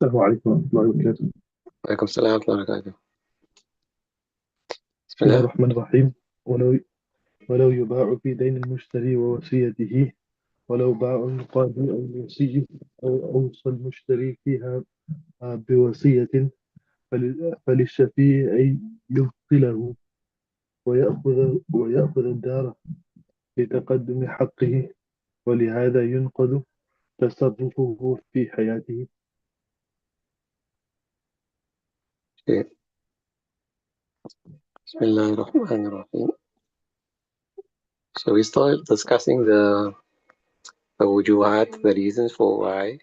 السلام عليكم ورحمة الله وبركاته. وعليكم السلام ورحمة الله وبركاته. بسم بسم الله الله. الرحمن الرحيم. ولو يباع في دين المشتري ووصيته، ولو باع المقاضي أو الوصي أو أوصى المشتري فيها بوصية، فللشفيع أن يبطله ويأخذ الدار لتقدم حقه، ولهذا ينقض تصرفه في حياته. Okay. بسم الله الرحمن الرحيم. So we started discussing the wujuhat, the reasons for why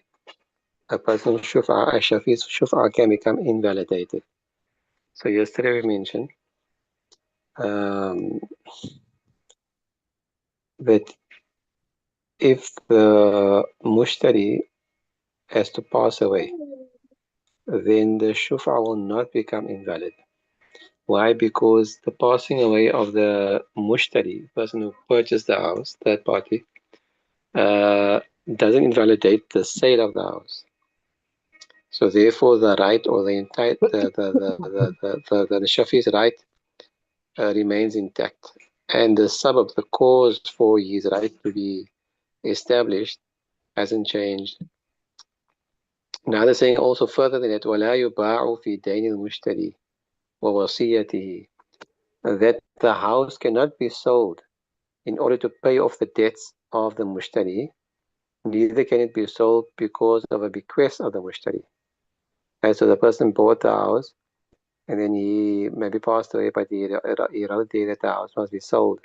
a person's shuf'a, a shafi's shuf'a can become invalidated. So yesterday we mentioned um, that if the mushtari has to pass away, then the shuf'a will not become invalid. Why? Because the passing away of the mushtari, person who purchased the house, third party, uh, doesn't invalidate the sale of the house. So therefore, the right or the entire the Shafi's right remains intact, and the sabab, the cause for his right to be established, hasn't changed. Now they're saying also further than that, ولا يباع في دين المشتري ووصيته, that the house cannot be sold in order to pay off the debts of the mushtari, neither can it be sold because of a bequest of the mushtari. And so the person bought the house and then he maybe passed away, but he wrote there that the house must be sold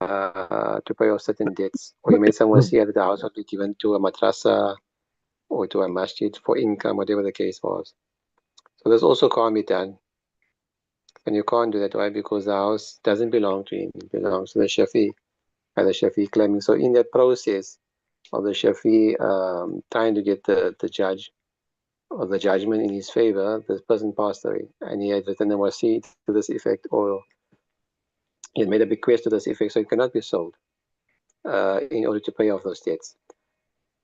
to pay off certain debts. Or he made some wasiyah that the house must be given to a madrasa or to a masjid for income, whatever the case was. So this also can't be done. And you can't do that. Why? Because the house doesn't belong to him. It belongs to the Shafi. And the Shafi claiming. So in that process of the Shafi trying to get the judge or the judgment in his favor, this person passed away and he had written a wasi to this effect, or he had made a bequest to this effect, so it cannot be sold in order to pay off those debts.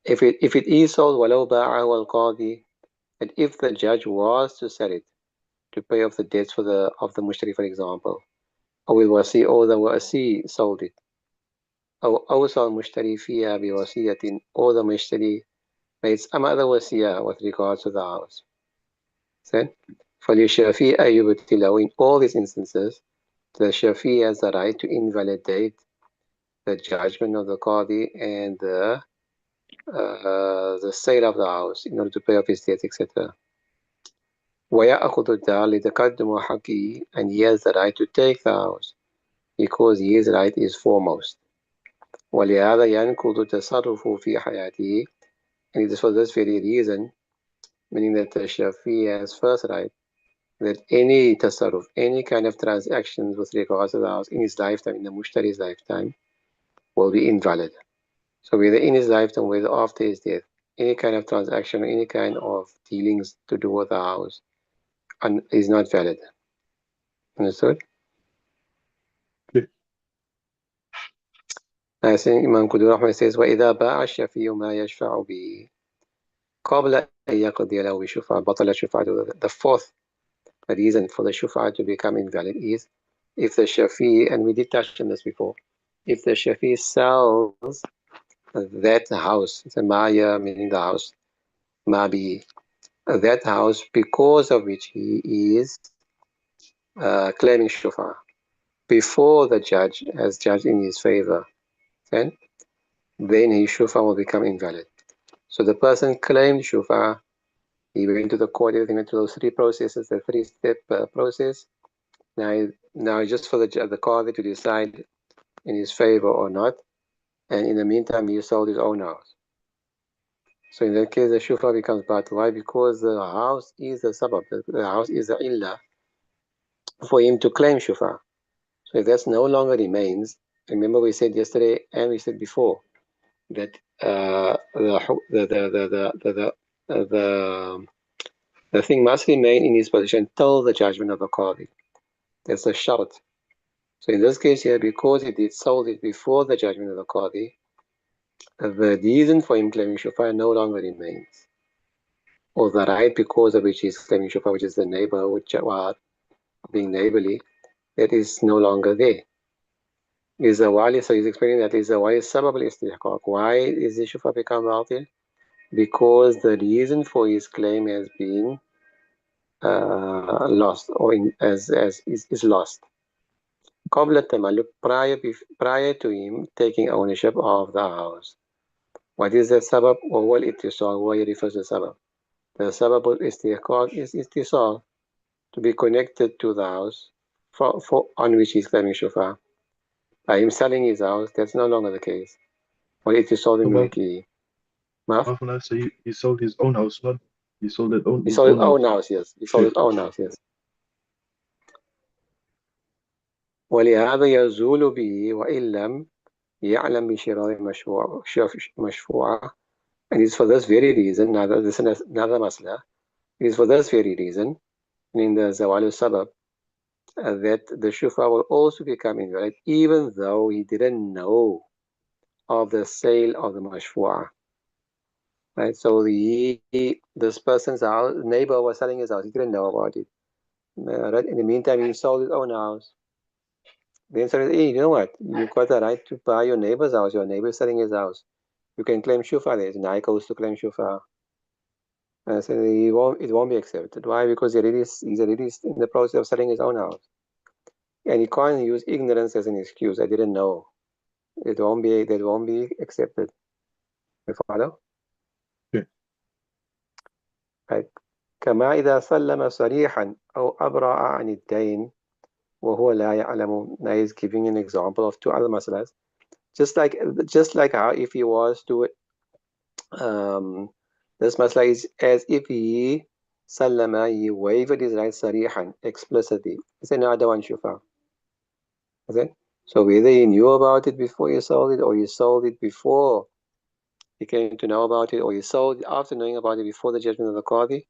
If it is sold, walau ba'ahu al-qadi, and if the judge was to sell it to pay off the debts of the mushtari, for example, or the wasi sold it, or awsa al-mushtari fiha bi wasiyatin, or the mushtari made some other wasiyah with regards to the house. Then, فَلِلشَّافِعِ يُبْطِلَهُ, in all these instances, the Shafi has the right to invalidate the judgment of the Qadi and the sale of the house in order to pay off his debts, etc. وَيَأْخُذُ الدَّارَ لِتَقَدُّمِ حَقِّهِ, and he has the right to take the house because his right is foremost. وَلِهَذَا يَنْقُضُ تَصَرُّفُهُ فِي حَيَاتِهِ, and it is for this very reason, meaning that the Shafi has first right, that any tasarruf, any kind of transactions with regards to the house in his lifetime, in the mushtari's lifetime, will be invalid. So whether in his lifetime, whether after his death, any kind of transaction, any kind of dealings to do with the house is not valid. Understood? Okay. I think Imam Qudur Ahmad says, وَإِذَا بَاعَ الشَّفِيُّ مَا يَشْفَعُ بِهِ قَبْلَ أَنْ يَقْضِيَ لَهُ بِشُفْعَةٍ بَطَلَ شُفْعَتُهُ. The fourth reason for the shuf'ah to become invalid is if the Shafi, and we did touch on this before, if the Shafi sells that house, the Maya meaning the house, Mabi, that house because of which he is claiming shuf'ah before the judge has judged in his favor, then his shuf'ah will become invalid. So the person claimed shuf'ah, he went to the court, everything went through those three processes, the three-step process. Now just for the qadi to decide in his favor or not, and in the meantime he sold his own house. So in that case the shuf'ah becomes batil. Why? Because the house is the sabab, the house is the illah for him to claim shuf'ah. So if that no longer remains, remember we said yesterday and we said before that the thing must remain in his position till the judgment of the qadi. That's a shart. So in this case here, because he did sold it before the judgment of the qadi, the reason for him claiming shuf'ah no longer remains. or the right because of which he's claiming shufa, which is the neighbor, which are being neighborly, that is no longer there. Is the wali, so he's explaining that is the wali sabab al-istihqaq. Why is the shufa become batil? Because the reason for his claim has been lost, or is lost. قبل التملك, prior to him taking ownership of the house. What is the sabab? وهو الاتصال, why he refers to sabab. The sabab al-istihqaq is ittisal, to be connected to the house on which he's claiming shufa. By him selling his house, that's no longer the case. والاتصال Above, بملكه. Maaf? above so he sold his own house, not he sold He his sold his own own house. house, yes. He sold Okay, his own house, yes. ولهذا يزول به وإن لم يعلم بشراء مشفوعة. And it's for this very reason, this is another masla. It is for this very reason, in the Zawal Sabab, that the shufa will also become invalid, even though he didn't know of the sale of the mashfu'ah. Right? So this person's house, neighbor was selling his house, he didn't know about it. Right? In the meantime, he sold his own house. Then said, hey, you know what? You've got the right to buy your neighbor's house. Your neighbor's selling his house. You can claim shufa there. Now he goes to claim shufa. And I said, it won't be accepted. Why? Because he's already in the process of selling his own house. And he can't use ignorance as an excuse. I didn't know. That won't be accepted. You follow? okay, Right? كما إذا سلم صريحا أو أبرأ عن الدين وهو لا يعلم. Now he's giving an example of two other masalas. Just like how if he was to um, this masala is as if he sallama, he waived his right sarihan, explicitly. He said, no, I don't want shufa. Okay? So whether he knew about it before he sold it, or he sold it before he came to know about it, or he sold it after knowing about it before the judgment of the Qadi,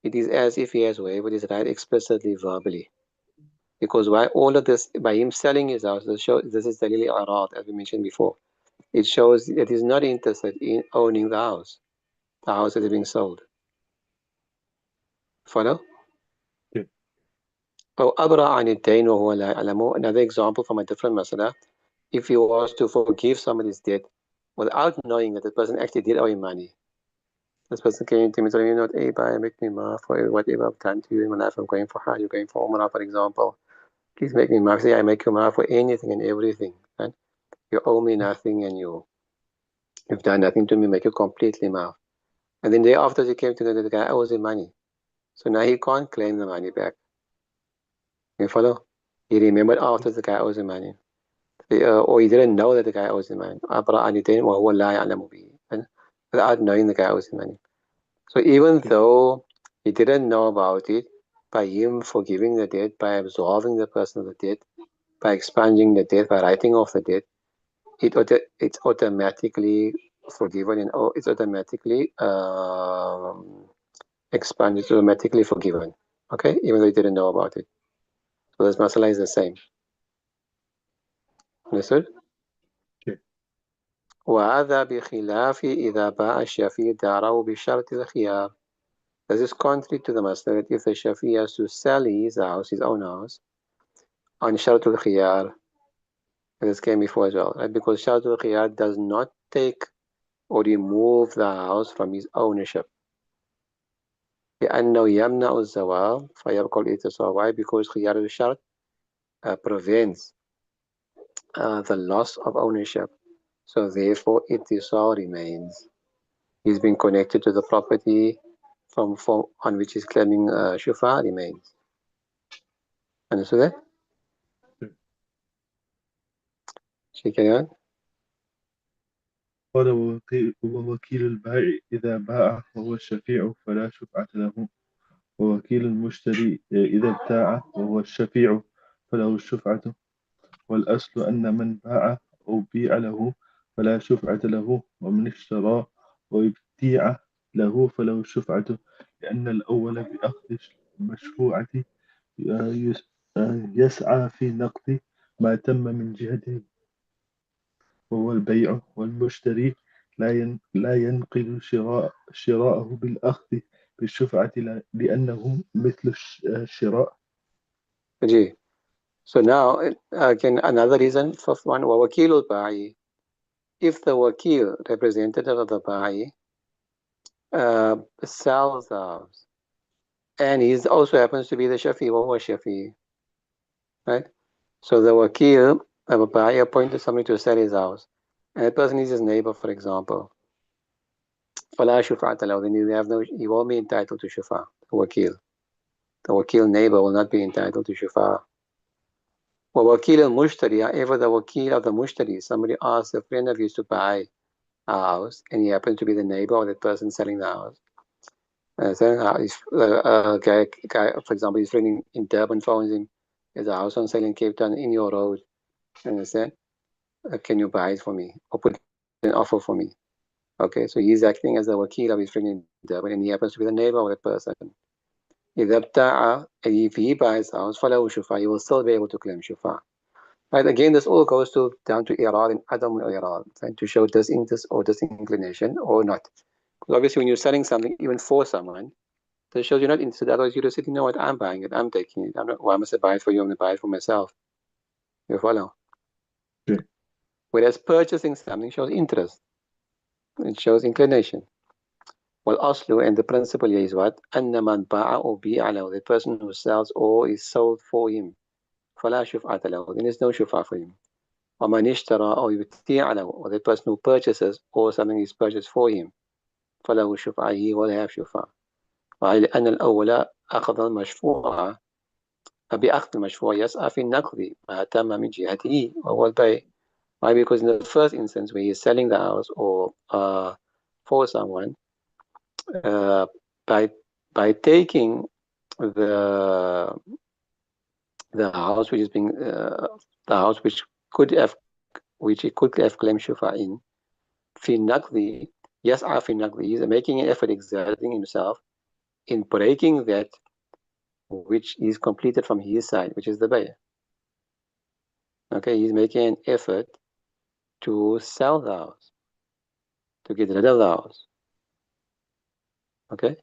it is as if he has waived his right explicitly, verbally. Because why all of this, by him selling his house, this is dalil arad, as we mentioned before. It shows that he's not interested in owning the house. The house that is being sold. Follow? okay. أو أبرأ عن الدين وهو لا يعلم. Another example from a different masala. If he was to forgive somebody's debt without knowing that the person actually did owe him money. This person came to me and told me, you know, hey, bye, make me maaf for whatever I've done to you in my life. I'm going for Hajj, you're going for Umrah, for example. Please make me maaf. Say, I make you maaf for anything and everything. Right? You owe me nothing and you've done nothing to me, make you completely maaf. And then thereafter he came to know that the guy owes him money. So now he can't claim the money back. You follow? He remembered after the guy owes him money. Or he didn't know that the guy owes him money. أبرأ عن الدين وهو لا يعلم به. Without knowing the guy owes him money. So even though he didn't know about it, by him forgiving the debt, by absolving the person of the debt, by expunging the debt, by writing off the debt, it's automatically forgiven and it's automatically expunged, it's automatically forgiven. Okay, even though he didn't know about it. So this masala is the same. Understood? Okay. وهذا بخلاف إذا باع الشافعي داره بشرط الخيار. This is contrary to the masala that if the Shafi has to sell his house, his own house, on شرط الخيار, this came before as well, right? Because شرط الخيار does not take or remove the house from his ownership. لأنه يمنع الزوال فيبقى الاتصال. Why? Because خيار الشرط prevents the loss of ownership. So therefore, اتصال remains. He's been connected to the property from on which he's claiming shufa remains. Understood that? Okay. Should we carry on? قال ووكيل البائع إذا باع وهو الشفيع فلا شفعة له، ووكيل المشتري إذا ابتاع وهو الشفيع فله الشفعة. والأصل أن من باع أو بيع له فلا شفعة له، ومن اشترى وابتيع له فله الشفعة، لأن الأول بأخذ المشفوعة يسعى في نقد ما تم من جهته وهو البيع، والمشتري لا ينقل شراءه بالأخذ بالشفعة لأنه مثل الشراء. جي. So now, again, another reason, fifth one, وَوَكِيلُ الْبَائِعِ. If the wakil, representative of the ba'i, sells the house, and he also happens to be the shafi, وَهُوَ shafi, right? So the wakil of a ba'i appointed somebody to sell his house, and the person is his neighbor, for example. فَلَا شُفْعَةَ لَهُ. Then he won't be entitled to shufa, the wakil. The wakil neighbor will not be entitled to shufa. وَوَكِيلُ الْمُشْتَرِي. However, the wakil of the mushtari, somebody asks a friend of his to buy a house, and he happens to be the neighbor of the person selling the house. Guy, for example, his friend in Durban phones him, there's a house on sale in Cape Town in your road. Understand? Can you buy it for me? Or put an offer for me? Okay, so he's acting as the wakil of his friend in Durban, and he happens to be the neighbor of the person. If he buys the house, فَلَهُ شُفَعَةٌ, he will still be able to claim shufa. Right, again, this all goes down to irad and adam al-irad, and to show disinterest or disinclination or not. Because obviously, when you're selling something, even for someone, that shows you're not interested. Otherwise, you just say, you know what, I'm buying it, I'm taking it. Why must I buy it for you? I'm going to buy it for myself. You follow? Okay. Whereas purchasing something shows interest. It shows inclination. Well, aslu, and the principle here is what? أَنَّ مَنْ بَاعَ أَوْ بِيعَ لَهُ, the person who sells or is sold for him. فَلَا شُفْعَةَ لَهُ, then there's no shufa for him. وَمَنْ اشْتَرَى أَوْ يُبْتِيعَ لَهُ, or the person who purchases or something is purchased for him. فَلَهُ شُفْعَةٌ, he will have shufa. وعلى أن الأول أخذ المشفوع بأخذ المشفوع يسعى في النقد ما تم من جهته وهو البيع. Why? Because in the first instance where he's selling the house or for someone, uh, by taking the house which is being the house which he could have claimed shufa in في النقد يسعى في النقد, he's making an effort, exerting himself in breaking that which is completed from his side, which is the bay. Okay, he's making an effort to sell the house, to get rid of the house. Okay.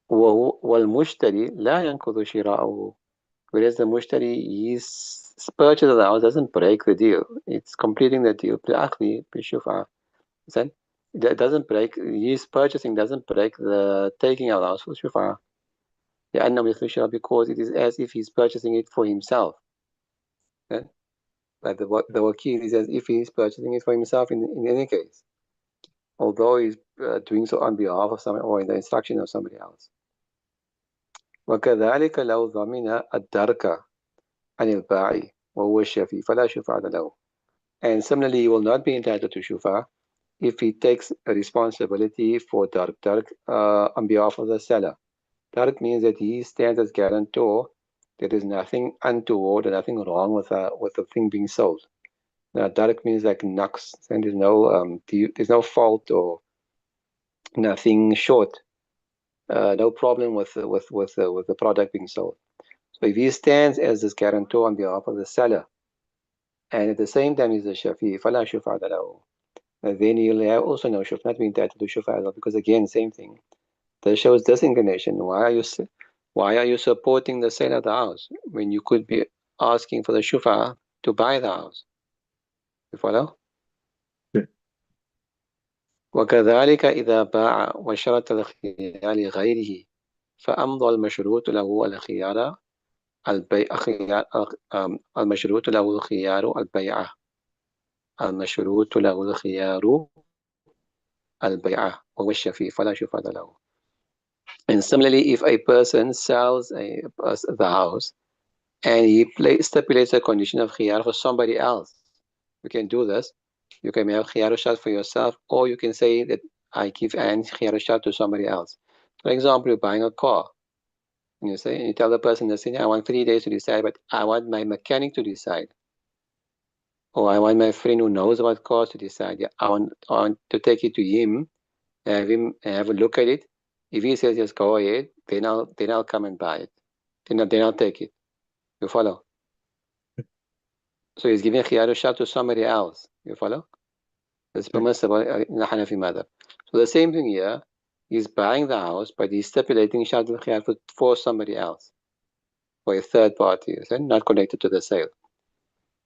والمشتري لا ينقض شراءه, whereas the mushtari, his purchase of the house doesn't break the deal. It's completing the deal. It doesn't break, his purchasing doesn't break the taking of the house for shufa. Because it is as if he's purchasing it for himself. Okay? But the wakil is as if he's purchasing it for himself in any case, although he's doing so on behalf of someone or in the instruction of somebody else. وكذلك لو ضمن الدرك عن الباعي وهو الشفي فلا شفعة له. And similarly, he will not be entitled to shufa if he takes a responsibility for dark on behalf of the seller. Dark means that he stands as guarantor. There is nothing untoward or nothing wrong with the thing being sold. Now, dark means like nux, and there's no fault or nothing short, no problem with the product being sold. So if he stands as this guarantor on behalf of the seller, and at the same time he's a shafi, فَلَا شُفْعَةَ لَهُ, then he'll have also no shufa, not be entitled to shufa, because again, same thing. That shows disinclination. Why are you supporting the sale of the house when you could be asking for the shufa to buy the house? You follow? Okay. وكذلك إذا باع وشرط الخيار لغيره فأمضى المشروط له الخيار البيع المشروط له الخيار البيعة المشروط له الخيار البيعة وهو الشفيع فلا شفعة له. And similarly, if a person sells the house and he stipulates a condition of khiyar for somebody else, you can do this. You can have khiyar shart for yourself, or you can say that I give an khiyar shart to somebody else. For example, you're buying a car, and you tell the person, listen, I want 3 days to decide, but I want my mechanic to decide, or I want my friend who knows about cars to decide. Yeah, I want to take it to him, have him have a look at it. If he says yes, go ahead, then I'll come and buy it. Then I'll take it. You follow? So he's giving khiyar shart to somebody else. You follow? It's permissible in the Hanafi madhab. So the same thing here. He's buying the house, but he's stipulating shart al-khiyar for somebody else, for a third party, not connected to the sale.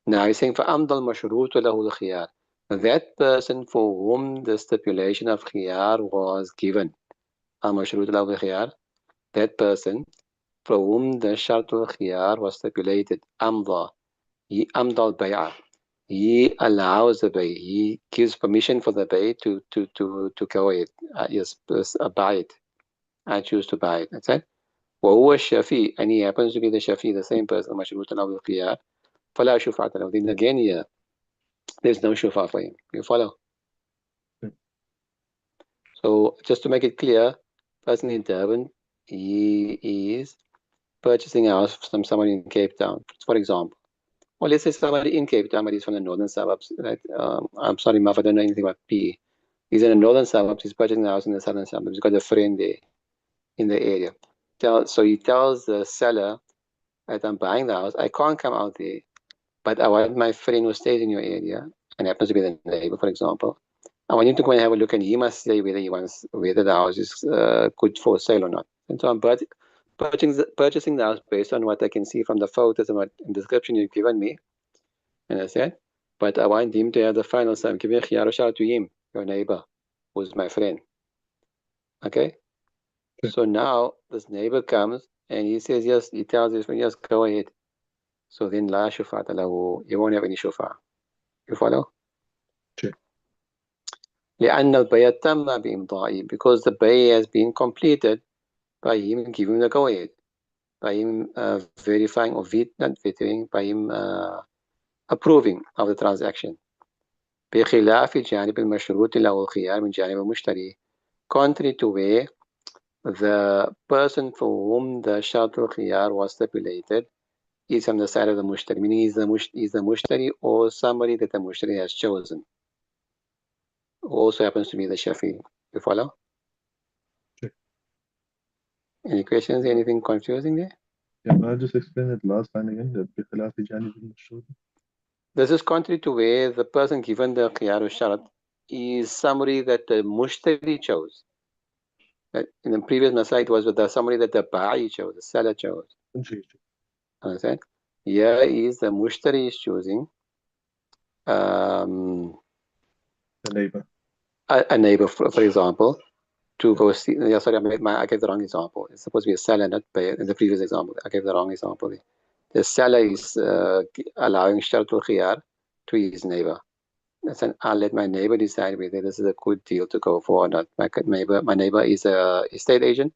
Now he's saying فَأَمْضَى الْمَشْرُوطُ لَهُ الْخِيَارِ. That person for whom the stipulation of khiyar was given, al-mashroot lahu khiyar, that person for whom the shart al-khiyar was stipulated, amda, he amda al-bay'ah, he allows the bay, he gives permission for the bay to go it, yes, buy it. I choose to buy it. That's it. وهو الشفيع, and he happens to be the shafi, the same person, مشروط له الخيار, فلا شفعة له. Then again here, there's no shufa for him. You follow? So just to make it clear, person in Durban, he is purchasing a house from someone in Cape Town, for example. Or let's say somebody in Cape Town, but he's from the northern suburbs. Right? I'm sorry, Maf, I don't know anything about P. He's in the northern suburbs. He's purchasing a house in the southern suburbs. He's got a friend there in the area. So he tells the seller that I'm buying the house. I can't come out there, but I want my friend who stays in your area and happens to be the neighbor, for example. I want him to go and have a look, and he must say whether the house is good for sale or not. And so I'm purchasing the house based on what I can see from the photos and what description you've given me. And I said, but I want him to have the final say. I'm giving a khiyar shout to him, your neighbor, who's my friend. Okay? So now this neighbor comes and he says, yes, he tells his friend, yes, go ahead. So then la shufa'ata lahu, you won't have any shufa. You follow? Sure. لأن البيع تم بإمضائه, because the bay has been completed by him giving the go ahead, by him verifying or not verifying, by him approving of the transaction. بخلاف الجانب المشروط له الخيار من جانب المشتري, contrary to where the person for whom the shart al-khiyar was stipulated is on the side of the mushtari, meaning he's the mushtari or somebody that the mushtari has chosen, who also happens to be the shafi. You follow? Sure. Any questions? Anything confusing there? Yeah, I'll just explain it last line again. بخلاف جانب المشروط. This is contrary to where the person given the khiyar al-shart is somebody that the mushtari chose. In the previous masala, it was with somebody that the ba'i chose, the seller chose. Understand? Here is the mushtari is choosing The neighbor. A neighbor, for example, to go see. Yeah, sorry, I gave the wrong example. It's supposed to be a seller, not buyer. In the previous example, I gave the wrong example. The seller is allowing shart al-khiyar to his neighbor. Listen, I'll let my neighbor decide whether this is a good deal to go for or not. My neighbor is a estate agent.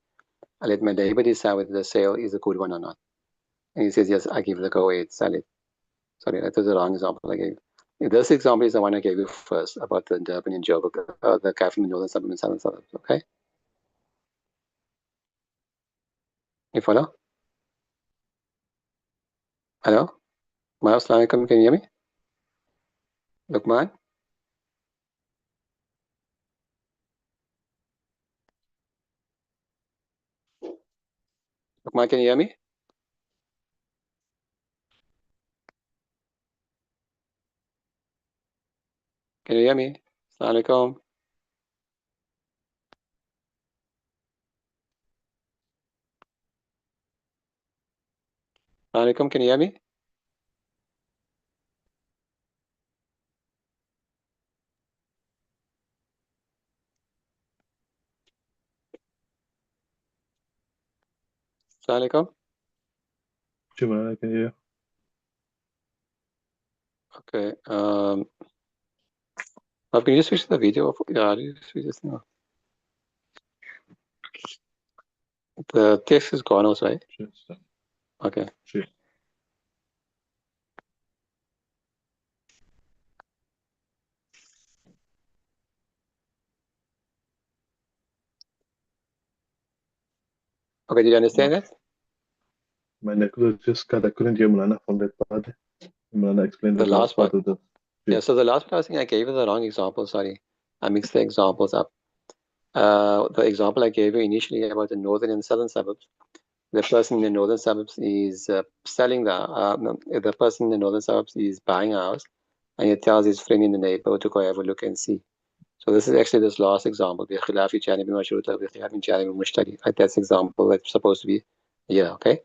I'll let my neighbor decide whether the sale is a good one or not. And he says, yes, I give the go ahead, sell it. Sorry, that was the wrong example I gave. This example is the one I gave you first about the Durban and Joburg, the cafe in northern suburbs and southern suburbs. Okay? You follow? Hello? Assalamu alaikum, can you hear me? Lukman? Lukman, can you hear me? Can you hear me? Assalamu alaikum. Assalamu alaikum, can you hear me? Assalamu alaikum. Sure, I can hear. Okay. Can you switch the video? Yeah, you switch this now. The text is gone also, right? Sure. Okay. Sure. Okay, did you understand that? My neck was just cut. I couldn't hear Moulana from that part. Moulana explained The the last last part one. of the. Yeah, so the last part I was thinking I gave you the wrong example, sorry. I mixed the examples up. The example I gave you initially about the northern and southern suburbs. The person in the northern suburbs is selling the person in the northern suburbs is buying a house, and he tells his friend in the neighborhood to go have a look and see. So this is actually this last example. بخلاف جانب مشروطة بخلاف جانب مشتري. Right? That's example that's supposed to be here. Okay.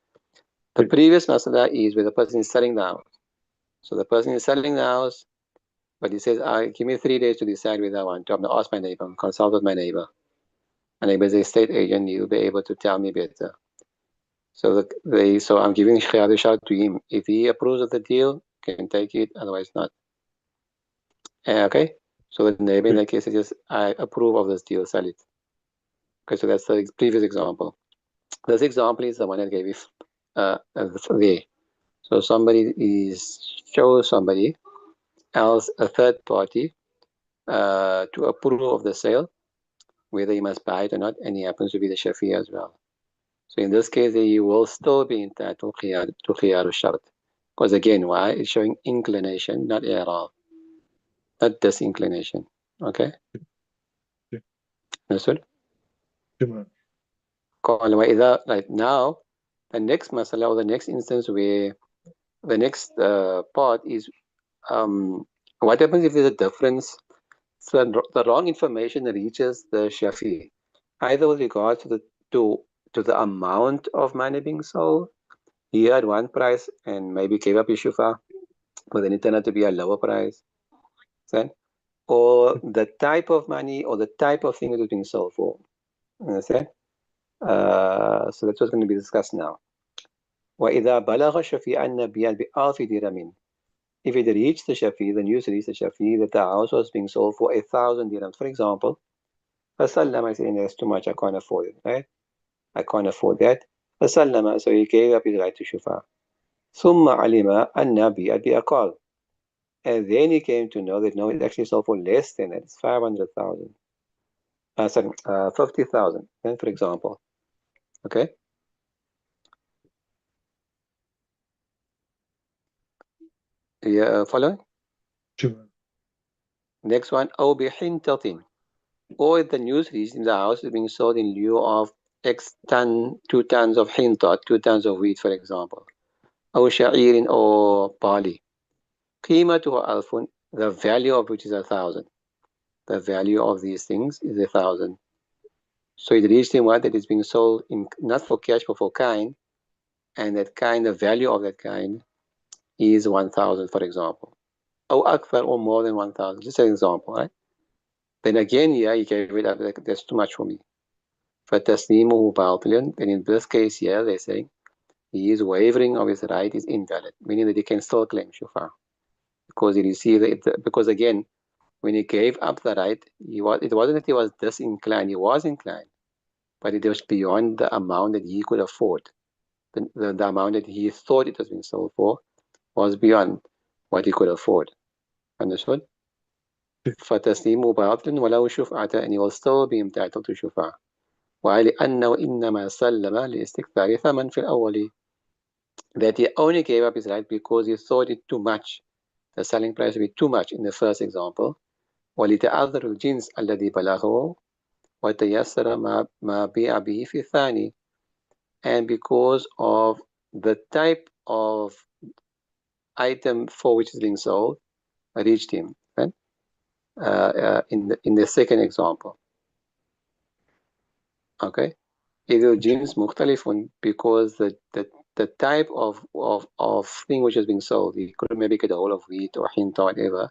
The previous masala is where the person is selling the house. So the person is selling the house, but he says, give me 3 days to decide whether I want to. I'm going to ask my neighbor, consult with my neighbor. My neighbor is a estate agent, he'll be able to tell me better. So I'm giving khiyar shart to him. If he approves of the deal, can take it, otherwise not. Okay? So the neighbor in that case says, I approve of this deal, sell it. Okay, so that's the previous example. This example is the one I gave you there. So somebody shows somebody else, a third party, to approve of the sale, whether he must buy it or not, and he happens to be the Shafi as well. So in this case, he will still be entitled to khiyar shart. Because again, why? It's showing inclination, not i'rab, not disinclination. Okay? Understood? Right now, the next masala or the next instance where the next part is what happens if there's a difference? So the wrong information reaches the Shafi, either with regard to the amount of money being sold. He had one price and maybe gave up his shufa, but then it turned out to be a lower price. Then, or the type of money or the type of thing that is being sold for. Understand? So that's what's going to be discussed now. وإذا بلغ الشفيع أن بيع بألف درهم. If it reached the Shafi, the news reached the Shafi that the house was being sold for 1,000 dirhams, for example. فسلم, I say, that's too much, I can't afford it, right? I can't afford that. فسلم, so he gave up his right to shufa. ثم علم أن بيع بأقل. And then he came to know that no, it actually sold for less than that. It's 500,000. 50,000. Then, for example, okay. Yeah, following. Next one, أو بحنطة. Or if the news reached in the house is being sold in lieu of X ton, 2 tons of hinta, 2 tons of wheat, for example. أو شعير or barley. قيمته ألف, the value of which is 1,000. The value of these things is 1,000. So it reached him what? That is being sold in, not for cash but for kind, and that kind, the value of that kind is 1,000, for example. Or أكثر, or more than 1,000. Just an example, right? Then again, yeah, he gave it up. That's too much for me. فَتَسْلِيمُهُ بَاطِلٌ. Then in this case here, they're saying he is wavering of his right is invalid, meaning that he can still claim shufa because he received it. Because again, when he gave up the right, it wasn't that he was disinclined. He was inclined, but it was beyond the amount that he could afford. The amount that he thought it was being sold for was beyond what he could afford. Understood? فَتَسْلِيمُهُ بَاطِلٌ وَلَوْ شُفْعَةً, and he will still be entitled to shufa. وَلِأَنَّهُ إِنَّمَا سَلَّمَ لِإِسْتِكْثَارِ ثَمَنٍ فِي الْأَوَّلِ, that he only gave up his right because he thought it too much, the selling price would be too much in the first example. وَلِتَعَذَّرُ الْجِنْسِ الَّذِي بَلَغَهُ وَتَيَسَّرَ مَا بِيعَ بِهِ فِي الثَّانِي, and because of the type of item for which is being sold reached him, right? In the second example. Okay? إذا الجنس مختلف, because the type of thing which is being sold, you could maybe get a whole of wheat or hint or whatever,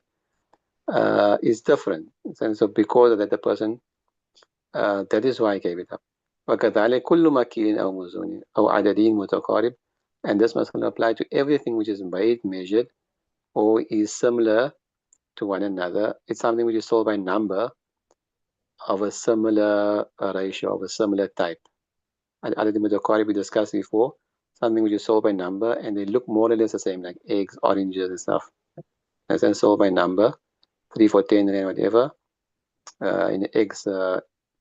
is different. And so because of that, the person, that is why I gave it up. وكذلك كل مكيل أو موزون أو عددين متقارب, and this must apply to everything which is weighed, measured, or is similar to one another. It's something which is sold by number of a similar ratio, of a similar type. And other than the we discussed before, something which is sold by number and they look more or less the same, like eggs, oranges, and stuff. And then sold by number, 3 for 10 and whatever. In the eggs,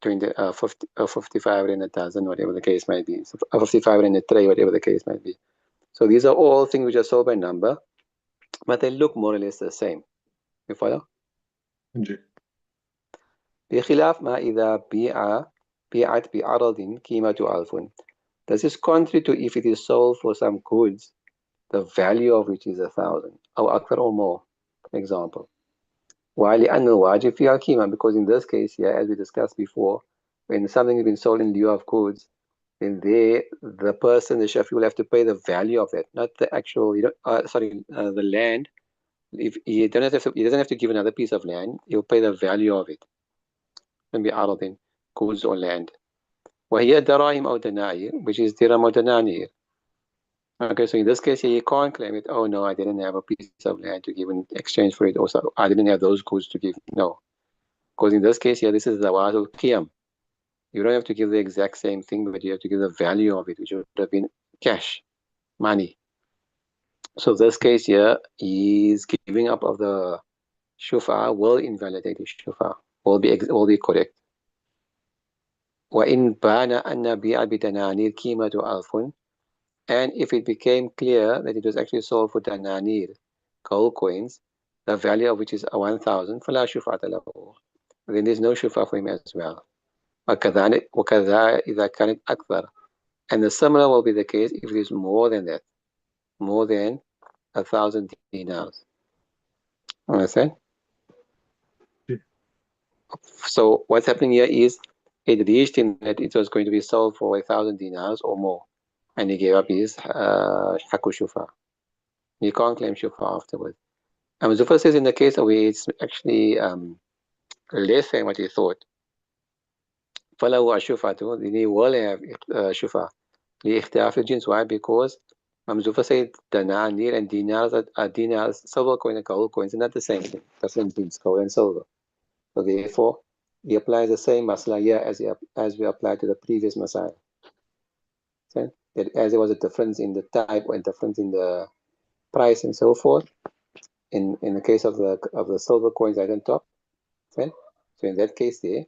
55 in a dozen, whatever the case might be. So 55 in a tray, whatever the case might be. So these are all things which are sold by number, but they look more or less the same. You follow? بخلاف ما إذا بيعت بعرض قيمة ألف. This is contrary to if it is sold for some goods, the value of which is 1,000, or أكثر or more, for example. وَلِأَنَّ الْوَاجِبْ فِيهَا الْقِيمَة, because in this case here, as we discussed before, when something has been sold in lieu of goods, then there the person, the shafi, will have to pay the value of it, not the actual, the land. If he doesn't have to give another piece of land, he'll pay the value of it. Can be عرض, goods or land. وهي دراهم أو دنانير, which is dirham or dananir. Okay, so in this case here, you can't claim it, oh no, I didn't have a piece of land to give in exchange for it, or so, I didn't have those goods to give. No, because in this case here, this is the Zawatul Qiyam. You don't have to give the exact same thing, but you have to give the value of it, which would have been cash, money. So this case here, is giving up of the shufa will invalidate the shufa, will be correct. وَإِنْ بَانَ أَنَّ بِيعَ بِدَنَانِيرَ قِيمَةُ أَلْفٌ, and if it became clear that it was actually sold for dananir, gold coins, the value of which is 1,000, فَلَا شُفْعَةَ لَهُ, then there's no shufa for him as well. وَكَذَا إِذَا كَانَتْ أَكْثَرَ, and the similar will be the case if it is more than that, more than 1,000 dinars. Understand? So what's happening here is it reached him that it was going to be sold for 1,000 dinars or more, and he gave up his haku shufa. You can't claim shufa afterwards. And Zufar says in the case of where it's actually less than what he thought, فَلَهُ الشُّفَعَةُ, then he will have shufa. لِإِخْتِلَافِ الْجِنْس. Why? Because Zufar said dananir and dinars, silver coin and gold coins are not the same thing. Different things, gold and silver. So therefore, he applies the same masala here as we applied to the previous masala. Okay? That as there was a difference in the type and difference in the price and so forth, in the case of the silver coins right on top, okay? So in that case there,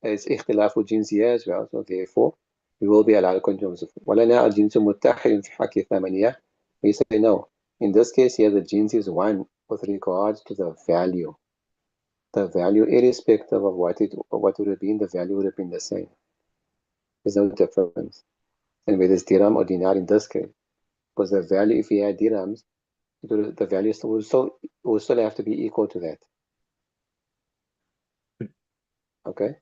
it's ikhtilafu jins here as well. So therefore, we will be allowed to continue. وَلَنَا الْجِنْسُ مُتَّحِدٌ فِي حَقِّ ثَمَنِيَةٍ. We say no. In this case here, the jins is one with regards to the value. The value, irrespective of what would have been, the value would have been the same. There's no difference. And whether it's dirham or dinar in this case, because the value, if we had dirhams, the value will still have to be equal to that. Okay?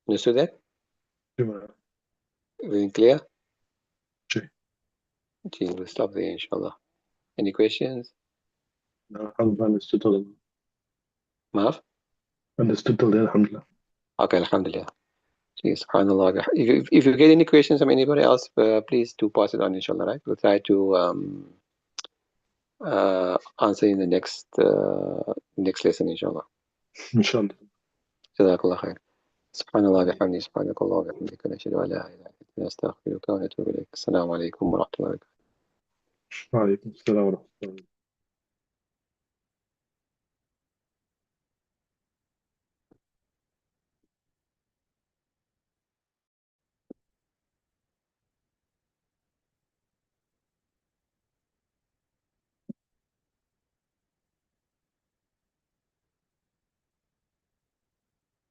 Understood that? Very clear? Okay, we'll stop there, inshallah. Any questions? No, understood till then. Maaf? Understood till then, alhamdulillah. Okay, alhamdulillah. Subhanallah. If you get any questions from anybody else, please do pass it on, inshallah, right? We'll try to answer in the next lesson, inshallah. Inshallah. Jazakallah khair. Subhanallah bihamdi, subhanakallah bihamdika, nashhadu an la ilaha illa anta, nastaghfiruka wa natubu ilayk. Assalamu alaikum wa rahmatullahi wa barakatuh. Wa alaikum assalam wa rahmatullah.